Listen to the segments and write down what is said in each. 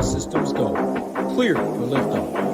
systems go. Clear for liftoff.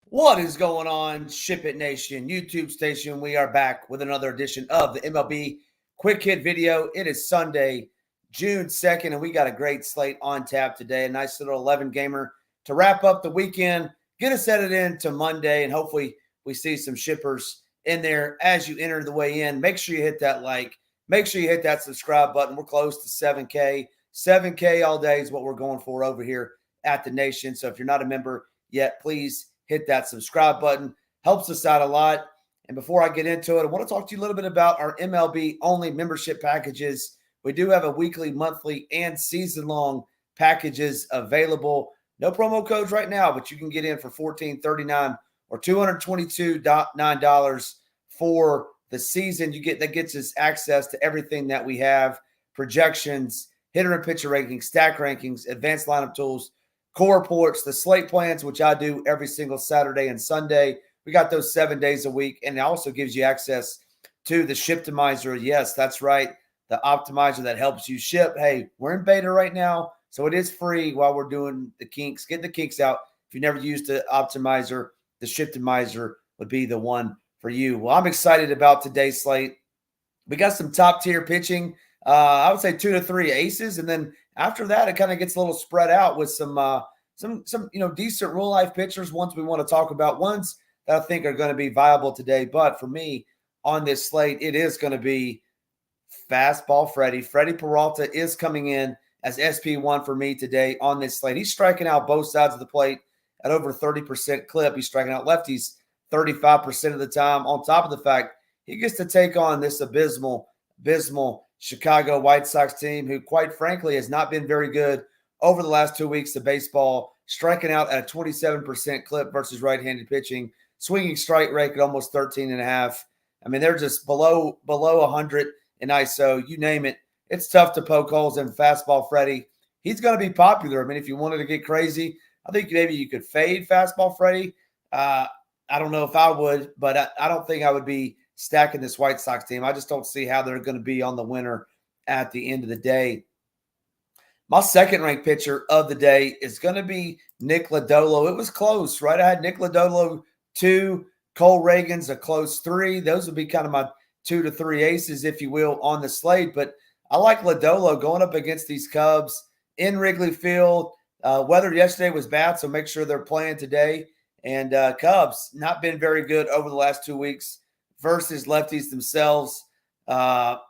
What is going on, SHIPIT Nation, YouTube station? We are back with another edition of the MLB Quick Hit video. It is Sunday, June 2nd, and we got a great slate on tap today. A nice little 11-gamer to wrap up the weekend, get us headed into Monday, and hopefully we see some shippers in there as you enter the way in. Make sure you hit that like. Make sure you hit that subscribe button. We're close to 7K. 7K all day is what we're going for over here at the Nation. So if you're not a member yet, please hit that subscribe button. Helps us out a lot. And before I get into it, I want to talk to you a little bit about our MLB-only membership packages. We do have a weekly, monthly, and season-long packages available. No promo codes right now, but you can get in for $14.39 or $222.9 for the season. That gets us access to everything that we have: projections, hitter and pitcher rankings, stack rankings, advanced lineup tools, core reports, the slate plans, which I do every single Saturday and Sunday. We got those 7 days a week, and it also gives you access to the Shiptimizer. Yes, that's right, the optimizer that helps you ship. Hey, we're in beta right now, so it is free while we're doing the kinks. Get the kinks out. If you never used the optimizer, the Shiptimizer would be the one for you. Well, I'm excited about today's slate. We got some top-tier pitching. I would say 2 to 3 aces, and then after that, it kind of gets a little spread out with some decent real life pitchers. Ones we want to talk about, ones that I think are going to be viable today. But for me on this slate, it is going to be fastball Freddie. Freddie Peralta is coming in as SP1 for me today on this slate. He's striking out both sides of the plate at over 30% clip. He's striking out lefties 35% of the time. On top of the fact, he gets to take on this abysmal Chicago White Sox team, who quite frankly has not been very good over the last 2 weeks of baseball, striking out at a 27% clip versus right-handed pitching, swinging strike rate at almost 13.5. I mean, they're just below 100 in ISO. You name it. It's tough to poke holes in fastball Freddie. He's going to be popular. I mean, if you wanted to get crazy, I think maybe you could fade fastball Freddie. I don't know if I would, but I don't think I would be stacking this White Sox team. I just don't see how they're going to be on the winner at the end of the day. My second-ranked pitcher of the day is going to be Nick Lodolo. It was close, right? I had Nick Lodolo 2, Cole Reagans a close 3. Those would be kind of my 2 to 3 aces, if you will, on the slate. But I like Lodolo going up against these Cubs in Wrigley Field. Weather yesterday was bad, so make sure they're playing today. And Cubs not been very good over the last 2 weeks versus lefties themselves. 0.057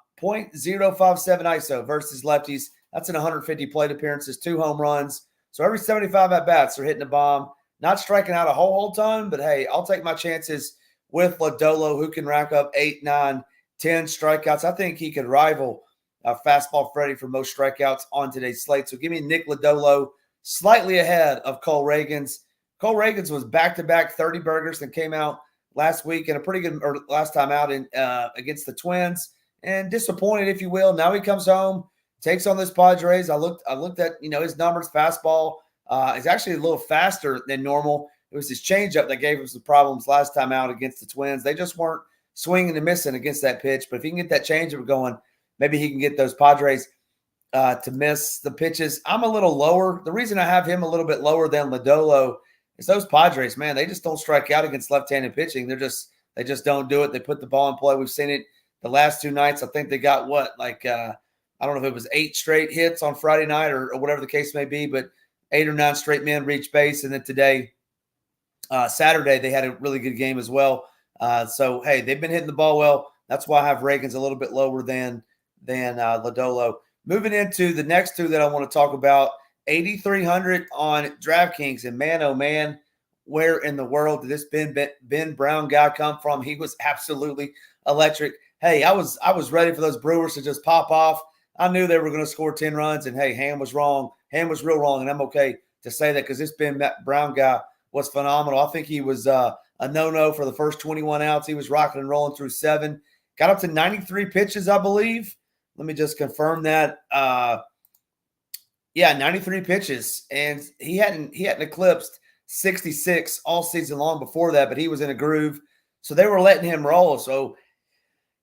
ISO versus lefties. That's in 150 plate appearances, 2 home runs. So every 75 at-bats, they're hitting a bomb. Not striking out a whole ton, but hey, I'll take my chances with Lodolo, who can rack up 8, 9, 10 strikeouts. I think he could rival fastball Freddie for most strikeouts on today's slate. So give me Nick Lodolo slightly ahead of Cole Reagans. Cole Reagans was back-to-back 30 burgers and came out last week in a pretty good, or last time out in against the Twins, and disappointed, if you will. Now he comes home, takes on this Padres. I looked at his numbers. Fastball is actually a little faster than normal. It was his changeup that gave him some problems last time out against the Twins. They just weren't swinging and missing against that pitch. But if he can get that changeup going, maybe he can get those Padres to miss the pitches. I'm a little lower. The reason I have him a little bit lower than Lodolo is those Padres, man, they just don't strike out against left-handed pitching. They just don't do it. They put the ball in play. We've seen it the last 2 nights. I think they got I don't know if it was 8 straight hits on Friday night or whatever the case may be, but 8 or 9 straight men reach base. And then today, Saturday, they had a really good game as well. So, hey, they've been hitting the ball well. That's why I have Reagans a little bit lower than Lodolo. Moving into the next 2 that I want to talk about, 8,300 on DraftKings. And man, oh man, where in the world did this Ben Brown guy come from? He was absolutely electric. Hey, I was ready for those Brewers to just pop off. I knew they were going to score 10 runs, and hey, Ham was wrong. Ham was real wrong, and I'm okay to say that because this Ben Brown guy was phenomenal. I think he was a no-no for the first 21 outs. He was rocking and rolling through 7. Got up to 93 pitches, I believe. Let me just confirm that. 93 pitches. And he hadn't eclipsed 66 all season long before that, but he was in a groove. So they were letting him roll. So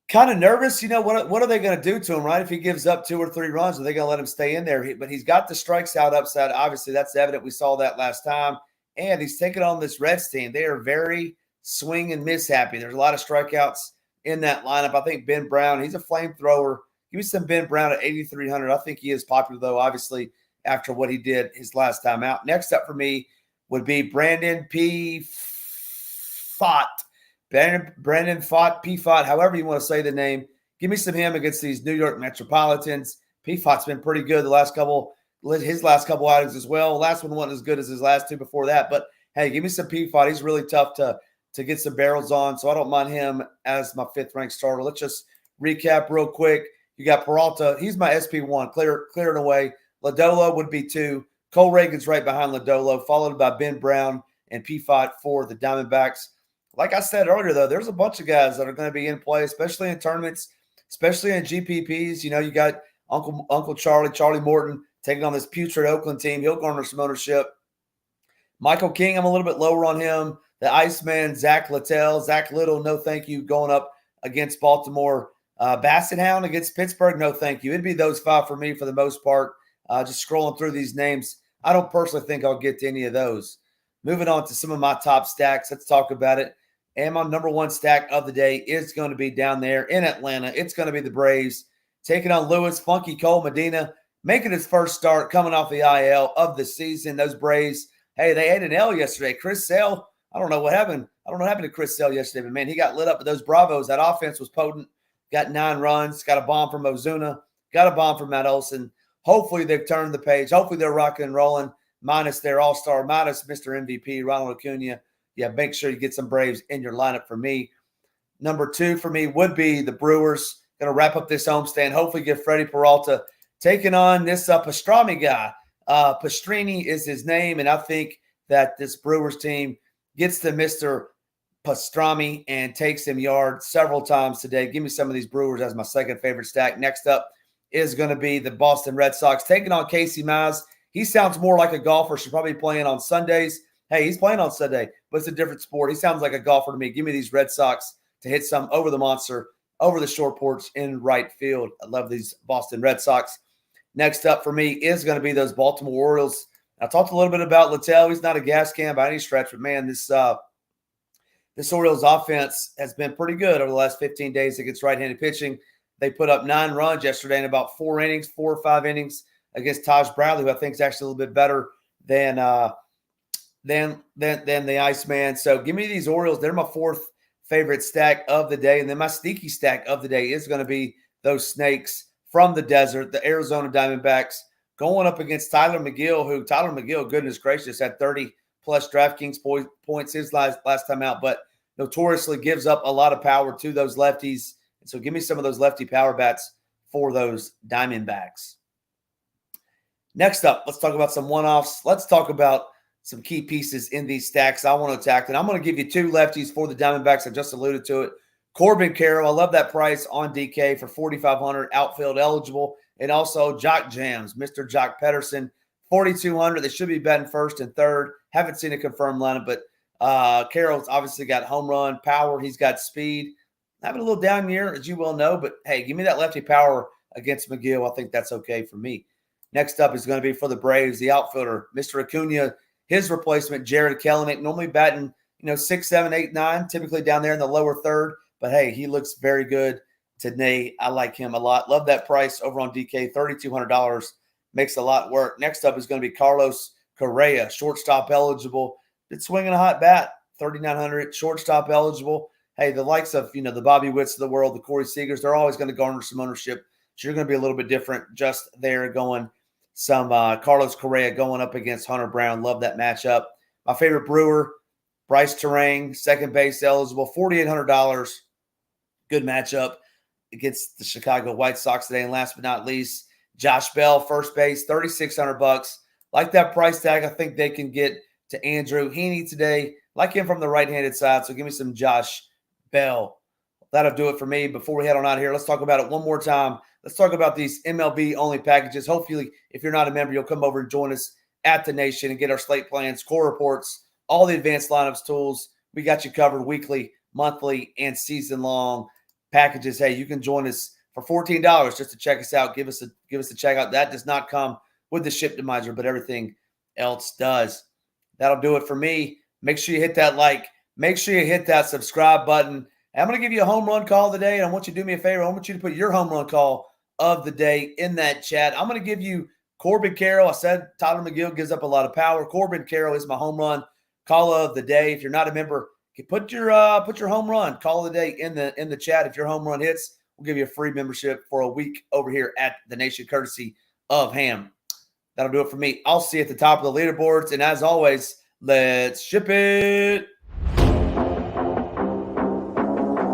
kind of nervous, what are they going to do to him, right? If he gives up 2 or 3 runs, are they going to let him stay in there? But he's got the strikes out upside. Obviously, that's evident. We saw that last time. And he's taking on this Reds team. They are very swing and miss happy. There's a lot of strikeouts in that lineup. I think Ben Brown, he's a flamethrower. Give me some Ben Brown at 8,300. I think he is popular, though, obviously, after what he did his last time out. Next up for me would be Brandon P. Fott. Brandon Fott, P. Fott, however you want to say the name. Give me some him against these New York Metropolitans. P. Fott's been pretty good his last couple outings as well. Last one wasn't as good as his last 2 before that. But, hey, give me some P. Fott. He's really tough to get some barrels on, so I don't mind him as my 5th-ranked starter. Let's just recap real quick. You got Peralta. He's my SP1. Clear and away. Lodolo would be 2. Cole Reagan's right behind Lodolo, followed by Ben Brown and P. Fott for the Diamondbacks. Like I said earlier, though, there's a bunch of guys that are going to be in play, especially in tournaments, especially in GPPs. You got Uncle Charlie Morton, taking on this putrid Oakland team. He'll garner some ownership. Michael King, I'm a little bit lower on him. The Iceman, Zach Littell. Zach Little, no thank you, going up against Baltimore. Basset Hound against Pittsburgh, no thank you. It'd be those 5 for me for the most part. Just scrolling through these names, I don't personally think I'll get to any of those. Moving on to some of my top stacks. Let's talk about it. And my number 1 stack of the day is going to be down there in Atlanta. It's going to be the Braves taking on Louis Funky Cole Medina, making his first start coming off the IL of the season. Those Braves, hey, they ate an L yesterday. Chris Sale, I don't know what happened. I don't know what happened to Chris Sale yesterday, but, man, he got lit up with those Bravos. That offense was potent. Got 9 runs. Got a bomb from Ozuna. Got a bomb from Matt Olson. Hopefully they've turned the page. Hopefully they're rocking and rolling, minus their all-star, minus Mr. MVP, Ronald Acuna. Yeah, make sure you get some Braves in your lineup for me. Number 2 for me would be the Brewers. Going to wrap up this homestand. Hopefully get Freddie Peralta taking on this Pastrami guy. Pastrini is his name, and I think that this Brewers team gets to Mr. Pastrami and takes him yard several times today. Give me some of these Brewers as my second favorite stack. Next up is going to be the Boston Red Sox taking on Casey Mize. He sounds more like a golfer. Should probably be playing on Sundays. Hey, he's playing on Sunday, but it's a different sport. He sounds like a golfer to me. Give me these Red Sox to hit some over the monster, over the short porch in right field. I love these Boston Red Sox. Next up for me is going to be those Baltimore Orioles. I talked a little bit about Littell. He's not a gas can by any stretch, but, man, this Orioles offense has been pretty good over the last 15 days against right-handed pitching. They put up 9 runs yesterday in about 4 or 5 innings against Taj Bradley, who I think is actually a little bit better than the Iceman. So give me these Orioles. They're my 4th favorite stack of the day. And then my sneaky stack of the day is going to be those Snakes from the desert, the Arizona Diamondbacks, going up against Tyler McGill, goodness gracious, had 30-plus DraftKings points his last time out, but notoriously gives up a lot of power to those lefties. And so give me some of those lefty power bats for those Diamondbacks. Next up, let's talk about some one-offs. Let's talk about some key pieces in these stacks I want to attack. And I'm going to give you 2 lefties for the Diamondbacks. I just alluded to it. Corbin Carroll, I love that price on DK for $4,500, outfield eligible. And also Jock Jams, Mr. Jock Pederson, $4,200. They should be betting 1st and 3rd. Haven't seen a confirmed lineup, but Carroll's obviously got home run power. He's got speed. Having a little down year, as you well know, but, hey, give me that lefty power against McGill. I think that's okay for me. Next up is going to be for the Braves, the outfielder, Mr. Acuna. His replacement, Jared Kelenic, normally batting, 6, 7, 8, 9, typically down there in the lower 3rd. But, hey, he looks very good today. I like him a lot. Love that price over on DK, $3,200. Makes a lot work. Next up is going to be Carlos Correa, shortstop eligible. Been swinging a hot bat, $3,900, shortstop eligible. Hey, the likes of, the Bobby Witts of the world, the Corey Seagers, they're always going to garner some ownership. So you're going to be a little bit different just there going some Carlos Correa going up against Hunter Brown. Love that matchup. My favorite Brewer, Bryce Terang, second base eligible, $4,800. Good matchup against the Chicago White Sox today. And last but not least, Josh Bell, first base, $3,600. Like that price tag, I think they can get to Andrew Heaney today. Like him from the right-handed side, so give me some Josh Bell. That'll do it for me. Before we head on out of here, let's talk about it one more time. Let's talk about these MLB-only packages. Hopefully, if you're not a member, you'll come over and join us at the Nation and get our slate plans, core reports, all the advanced lineups tools. We got you covered weekly, monthly, and season-long packages. Hey, you can join us for $14 just to check us out. Give us a check out. That does not come with the SHIPIT, but everything else does. That'll do it for me. Make sure you hit that like. Make sure you hit that subscribe button. I'm going to give you a home run call of the day, and I want you to do me a favor. I want you to put your home run call of the day in that chat. I'm going to give you Corbin Carroll. I said Tyler McGill gives up a lot of power. Corbin Carroll is my home run call of the day. If you're not a member, put your home run call of the day in the chat. If your home run hits, we'll give you a free membership for a week over here at the Nation, courtesy of Ham. That'll do it for me. I'll see you at the top of the leaderboards, and as always, let's ship it.